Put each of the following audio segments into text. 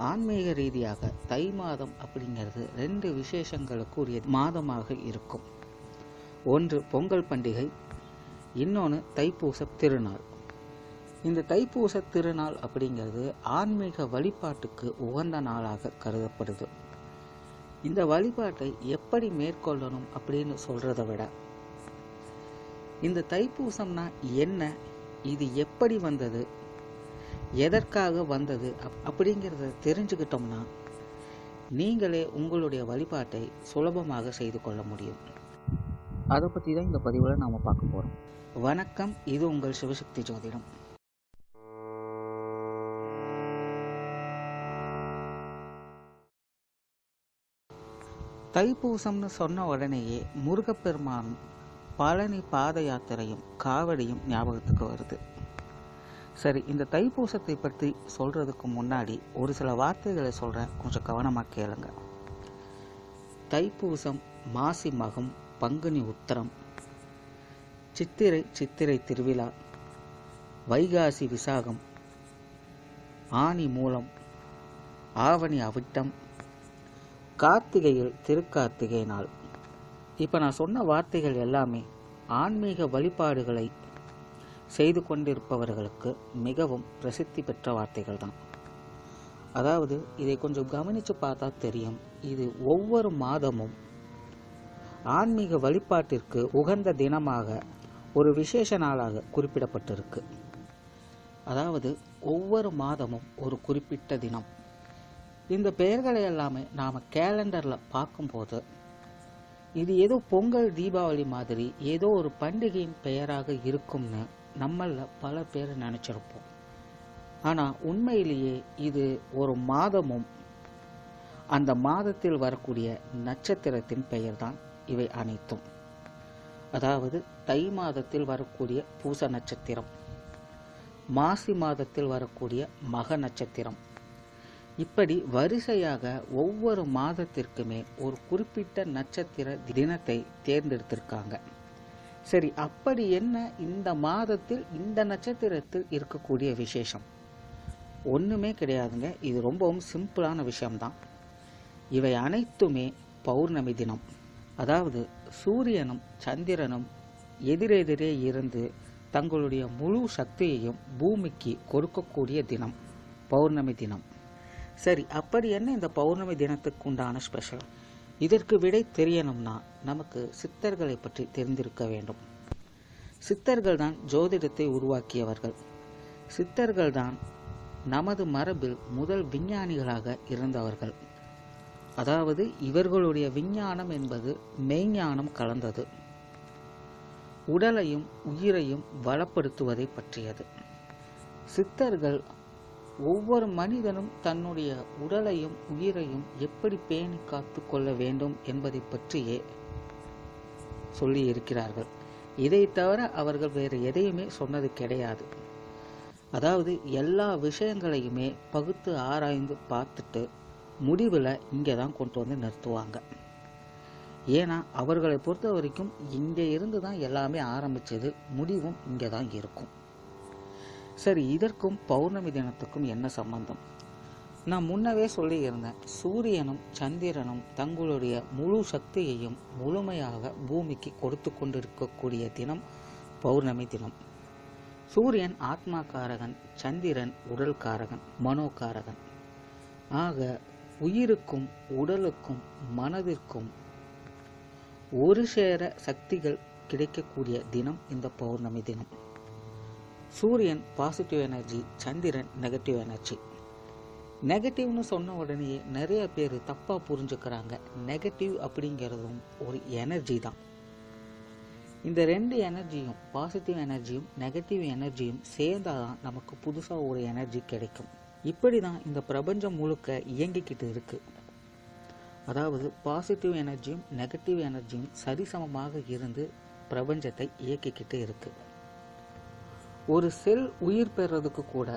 ஆன்மீக ரீதியாக தை மாதம் அப்படிங்கிறது 2 விசேஷங்களுக்கு உரிய மாதமாக இருக்கும். ஒன்று பொங்கல் பண்டிகை, இன்னொன்று தைப்பூச திருநாள். இந்த தைப்பூச திருநாள் அப்படிங்கிறது ஆன்மீக வழிபாட்டுக்கு உகந்த நாளாக கருதப்படுது. இந்த வழிபாட்டை எப்படி மேற்கொள்ளணும் அப்படின்னு சொல்றத விட, இந்த தைப்பூசம்னா என்ன, இது எப்படி வந்தது, எதற்காக வந்தது அப்படிங்கிறத தெரிஞ்சுக்கிட்டோம்னா நீங்களே உங்களுடைய வழிபாட்டை சுலபமாக செய்து கொள்ள முடியும். அதை பற்றி தான் இந்த பதிவில் நாம் பார்க்க போகிறோம். வணக்கம், இது உங்கள் சிவசக்தி ஜோதிடம். தைப்பூசம்னு சொன்ன உடனேயே முருகப்பெருமானும் பழனி பாத யாத்திரையும் காவடியும் ஞாபகத்துக்கு வருது. சரி, இந்த தைப்பூசத்தை பற்றி சொல்கிறதுக்கு முன்னாடி ஒரு சில வார்த்தைகளை சொல்கிறேன், கொஞ்சம் கவனமாக கேளுங்க. தைப்பூசம், மாசி மகம், பங்குனி உத்திரம், சித்திரை திருவிழா, வைகாசி விசாகம், ஆனி மூலம், ஆவணி அவிட்டம், கார்த்திகையில் திருக்கார்த்திகை நாள். இப்போ நான் சொன்ன வார்த்தைகள் எல்லாமே ஆன்மீக வழிபாடுகளை செய்து கொண்டிருப்பவர்களுக்கு மிகவும் பிரசித்தி பெற்ற வார்த்தைகள் தான். அதாவது இதை கொஞ்சம் கவனித்து பார்த்தா தெரியும், இது ஒவ்வொரு மாதமும் ஆன்மீக வழிபாட்டிற்கு உகந்த தினமாக ஒரு விசேஷ நாளாக குறிப்பிடப்பட்டிருக்கு. அதாவது ஒவ்வொரு மாதமும் ஒரு குறிப்பிட்ட தினம். இந்த பெயர்களை எல்லாமே நாம் கேலண்டரில் பார்க்கும்போது இது ஏதோ பொங்கல், தீபாவளி மாதிரி ஏதோ ஒரு பண்டிகையின் பெயராக இருக்கும்னு நம்மள பல பேர் நினச்சிருப்போம். ஆனால் உண்மையிலேயே இது ஒரு மாதமும் அந்த மாதத்தில் வரக்கூடிய நட்சத்திரத்தின் பெயர் தான் இவை அனைத்தும். அதாவது தை மாதத்தில் வரக்கூடிய பூச நட்சத்திரம், மாசி மாதத்தில் வரக்கூடிய மக நட்சத்திரம், இப்படி வரிசையாக ஒவ்வொரு மாதத்திற்குமே ஒரு குறிப்பிட்ட நட்சத்திர தினத்தை தேர்ந்தெடுத்திருக்காங்க. சரி, அப்படி என்ன இந்த மாதத்தில் இந்த நட்சத்திரத்தில் இருக்கக்கூடிய விசேஷம்? ஒன்றுமே கிடையாதுங்க. இது ரொம்பவும் சிம்பிளான விஷயம்தான். இவை அனைத்துமே பௌர்ணமி தினம். அதாவது சூரியனும் சந்திரனும் எதிரெதிரே இருந்து தங்களுடைய முழு சக்தியையும் பூமிக்கு கொடுக்கக்கூடிய தினம் பௌர்ணமி தினம். சரி, அப்படி என்ன இந்த பௌர்ணமி தினத்துக்கு உண்டான ஸ்பெஷல்? இதற்கு விடை தெரியணும்னா நமக்கு சித்தர்களை பற்றி தெரிந்திருக்க வேண்டும். சித்தர்கள் தான் ஜோதிடத்தை உருவாக்கியவர்கள். சித்தர்கள் தான் நமது மரபில் முதல் விஞ்ஞானிகளாக இருந்தவர்கள். அதாவது இவர்களுடைய விஞ்ஞானம் என்பது மெய்ஞானம் கலந்தது. உடலையும் உயிரையும் வளப்படுத்துவதை பற்றியது. சித்தர்கள் ஒவ்வொரு மனிதனும் தன்னுடைய உடலையும் உயிரையும் எப்படி பேணி காத்து கொள்ள வேண்டும் என்பதை பற்றியே சொல்லி இருக்கிறார்கள். இதை தவிர அவர்கள் வேறு எதையுமே சொன்னது கிடையாது. அதாவது எல்லா விஷயங்களையுமே பகுத்து ஆராய்ந்து பார்த்துட்டு முடிவில் இங்கே தான் கொண்டு வந்து நிறுத்துவாங்க. ஏன்னா அவர்களை பொறுத்த வரைக்கும் இங்கே இருந்து தான் எல்லாமே ஆரம்பித்தது, முடிவும் இங்கே தான் இருக்கும். சரி, இதற்கும் பௌர்ணமி தினத்துக்கும் என்ன சம்பந்தம்? நான் முன்னவே சொல்லியிருந்தேன், சூரியனும் சந்திரனும் தங்களுடைய முழு சக்தியையும் முழுமையாக பூமிக்கு கொடுத்து கொண்டிருக்கக்கூடிய தினம் பௌர்ணமி தினம். சூரியன் ஆத்மாக்காரகன், சந்திரன் உடல்காரகன், மனோகாரகன். ஆக உயிருக்கும் உடலுக்கும் மனதிற்கும் ஒரு சேர சக்திகள் கிடைக்கக்கூடிய தினம் இந்த பௌர்ணமி தினம். சூரியன் பாசிட்டிவ் எனர்ஜி, சந்திரன் நெகட்டிவ் எனர்ஜி. நெகட்டிவ்னு சொன்ன உடனே நிறைய பேர் தப்பாக புரிஞ்சுக்கிறாங்க. நெகட்டிவ் அப்படிங்கிறதும் ஒரு எனர்ஜி தான். இந்த 2 எனர்ஜியும், பாசிட்டிவ் எனர்ஜியும் நெகட்டிவ் எனர்ஜியும் சேர்ந்தாதான் நமக்கு புதுசாக ஒரு எனர்ஜி கிடைக்கும். இப்படி தான் இந்த பிரபஞ்சம் முழுக்க இயங்கிக்கிட்டு இருக்கு. அதாவது பாசிட்டிவ் எனர்ஜியும் நெகட்டிவ் எனர்ஜியும் சரிசமமாக இருந்து பிரபஞ்சத்தை இயக்கிக்கிட்டு இருக்கு. ஒரு செல் உயிர் பெறுறதுக்கு கூட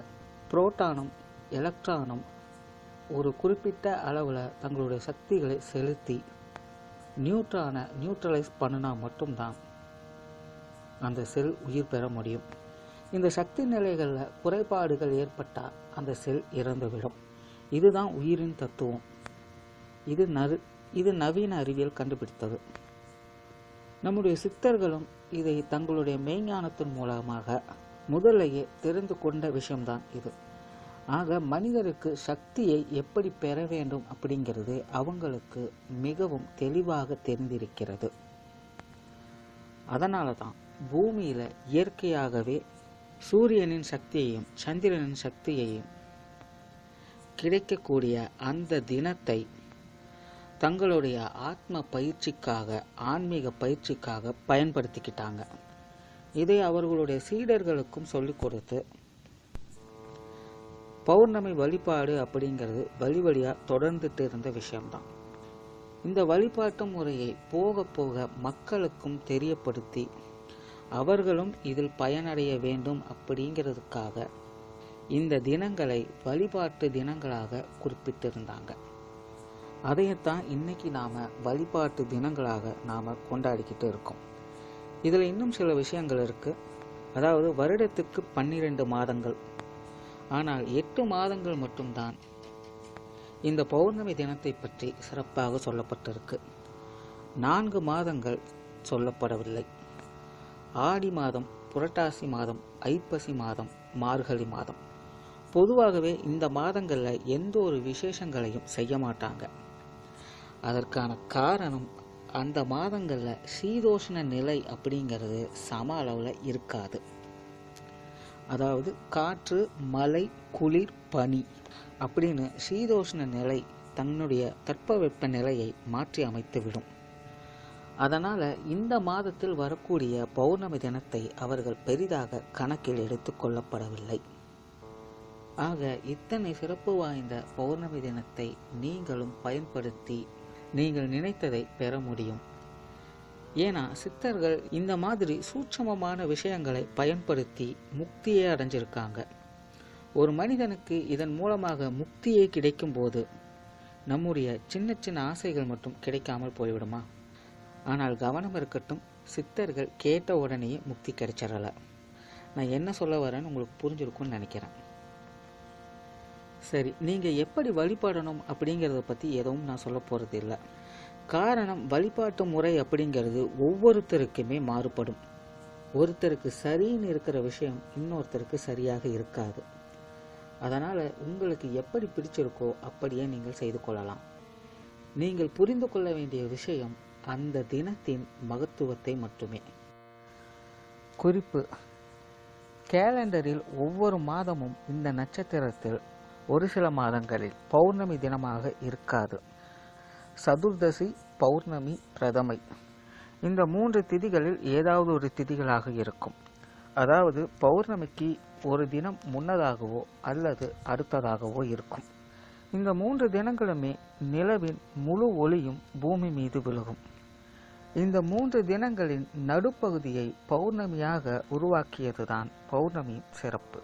புரோட்டானும் எலக்ட்ரானும் ஒரு குறிப்பிட்ட அளவில் தங்களுடைய சக்திகளை செலுத்தி நியூட்ரானை நியூட்ரலைஸ் பண்ணினா மட்டும்தான் அந்த செல் உயிர் பெற முடியும். இந்த சக்தி நிலைகளில் குறைபாடுகள் ஏற்பட்டால் அந்த செல் இறந்துவிடும். இதுதான் உயிரின் தத்துவம். இது நவீன அறிவியல் கண்டுபிடித்தது. நம்முடைய சித்தர்களும் இதை தங்களுடைய மெய்ஞானத்தின் மூலமாக முதலையே தெரிந்து கொண்ட விஷயம்தான் இது. ஆக மனிதருக்கு சக்தியை எப்படி பெற வேண்டும் அப்படிங்கிறது அவங்களுக்கு மிகவும் தெளிவாக தெரிந்திருக்கிறது. அதனால தான் பூமியில இயற்கையாகவே சூரியனின் சக்தியையும் சந்திரனின் சக்தியையும் கிடைக்கக்கூடிய அந்த தினத்தை தங்களுடைய ஆத்ம பயிற்சிக்காக, ஆன்மீக பயிற்சிக்காக பயன்படுத்திக்கிட்டாங்க. இதை அவர்களுடைய சீடர்களுக்கும் சொல்லிக் கொடுத்து பௌர்ணமி வழிபாடு அப்படிங்கிறது வழியா தொடர்ந்துட்டு இருந்த விஷயம்தான். இந்த வழிபாட்டு முறையை போக போக மக்களுக்கும் தெரியப்படுத்தி அவர்களும் இதில் பயனடைய வேண்டும் அப்படிங்கிறதுக்காக இந்த தினங்களை வழிபாட்டு தினங்களாக குறிப்பிட்டிருந்தாங்க. அதையத்தான் இன்னைக்கு நாம வழிபாட்டு தினங்களாக நாம கொண்டாடிக்கிட்டு இருக்கோம். இதுல இன்னும் சில விஷயங்கள் இருக்கு. அதாவது வருடத்துக்கு 12 மாதங்கள், ஆனால் 8 மாதங்கள் மட்டும்தான் இந்த பௌர்ணமி தினத்தை பற்றி சிறப்பாக சொல்லப்பட்டிருக்கு. 4 மாதங்கள் சொல்லப்படவில்லை. ஆடி மாதம், புரட்டாசி மாதம், ஐப்பசி மாதம், மார்கழி மாதம். பொதுவாகவே இந்த மாதங்களில் எந்த ஒரு விசேஷங்களையும் செய்ய மாட்டாங்க. அதற்கான காரணம், அந்த மாதங்களில் சீதோஷ்ண நிலை அப்படிங்கிறது சம அளவில் இருக்காது. அதாவது காற்று, மழை, குளிர், பனி அப்படின்னு சீதோஷ்ண நிலை தன்னுடைய தட்பவெப்ப நிலையை மாற்றி அமைத்துவிடும். அதனால் இந்த மாதத்தில் வரக்கூடிய பௌர்ணமி தினத்தை அவர்கள் பெரிதாக கணக்கில் எடுத்து கொள்ளப்படவில்லை. ஆக இத்தனை சிறப்பு வாய்ந்த பௌர்ணமி தினத்தை நீங்களும் பயன்படுத்தி நீங்கள் நினைத்ததை பெற முடியும். ஏன்னா சித்தர்கள் இந்த மாதிரி சூட்சமமான விஷயங்களை பயன்படுத்தி முக்தியை அடைஞ்சிருக்காங்க. ஒரு மனிதனுக்கு இதன் மூலமாக முக்தியே கிடைக்கும் போது நம்முடைய சின்ன சின்ன ஆசைகள் மட்டும் கிடைக்காமல் போய்விடுமா? ஆனால் கவனம் இருக்கட்டும், சித்தர்கள் கேட்ட உடனேயே முக்தி கிடைச்சிடல. நான் என்ன சொல்ல வரேன்னு உங்களுக்கு புரிஞ்சிருக்கும்னு நினைக்கிறேன். சரி, நீங்கள் எப்படி வழிபடணும் அப்படிங்கிறத பற்றி எதுவும் நான் சொல்ல போகிறது இல்லை. காரணம், வழிபாட்டு முறை அப்படிங்கிறது ஒவ்வொருத்தருக்குமே மாறுபடும். ஒருத்தருக்கு சரின்னு இருக்கிற விஷயம் இன்னொருத்தருக்கு சரியாக இருக்காது. அதனால் உங்களுக்கு எப்படி பிடிச்சிருக்கோ அப்படியே நீங்கள் செய்து கொள்ளலாம். நீங்கள் புரிந்து கொள்ள வேண்டிய விஷயம் அந்த தினத்தின் மகத்துவத்தை மட்டுமே. குறிப்பு: கேலண்டரில் ஒவ்வொரு மாதமும் இந்த நட்சத்திரத்தில் ஒரு சில மாதங்களில் பௌர்ணமி தினமாக இருக்காது. சதுர்தசி, பௌர்ணமி, பிரதமை இந்த 3 திதிகளில் ஏதாவது ஒரு திதிகளாக இருக்கும். அதாவது பௌர்ணமிக்கு ஒரு தினம் முன்னதாகவோ அல்லது அடுத்ததாகவோ இருக்கும். இந்த 3 தினங்களுமே நிலவின் முழு ஒளியும் பூமி மீது விழுகும். இந்த 3 தினங்களின் நடுப்பகுதியை பௌர்ணமியாக உருவாக்கியதுதான் பௌர்ணமியின் சிறப்பு.